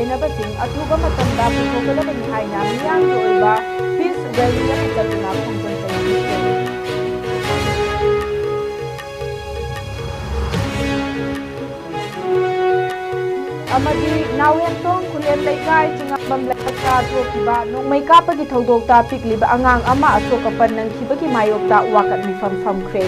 चेनबसिंग अथुबा मतमदा पुथोकदबनि हाइना मियामगी ओइबा piece rally अमा चꯠतुना खंजन चंखिखरे अमदी नावेंतोंग खुलेम लेकाय चिंगबम लेका थोकिबा नोंमै कापगी थौदोकता पिकलिबा अंगांग अमा असोकपन नंखिबगी मायोक्ता वाकत मिफम फमख्रे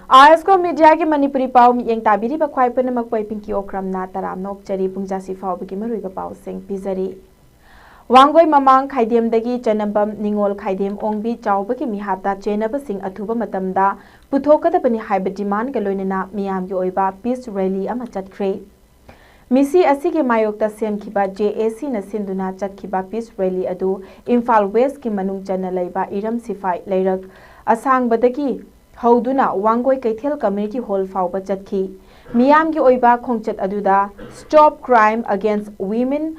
ISCOM मीडिया की मणिपुरी पाव मियेंग ताबिरी बख्वाई पुनमक पै पिंकी ओक्रम ना तराम नोकचरी पुंजासी फावबगी मरुइबा पाव सिंग पिजरी वांगोई ममांग खाइदेमदगी चनबम निंगोल खाइदेम ओंगबी चावबगी मिहाता चेनबसिंग अथुबा मतमदा पुथोकदबनि हाइबा डिमांड गा लोइनना मियामगी ओइबा पीस रैली अमा चटख्रे मिसी असिगे मायोक्ता सेमखिबा JAC ना सिंदुना चटखिबा पीस रैली अदु इम्फाल वेस्ट की मनुंग चन्ना लैबा इरम सिफाई लैरक असांगबदगी हौदुना वांगोई कैथेल कम्युनिटी हॉल फाउबा चटखी मियामगी ओइबा खोंगचत अदुदा स्टॉप क्राइम अगेंस्ट वीमेन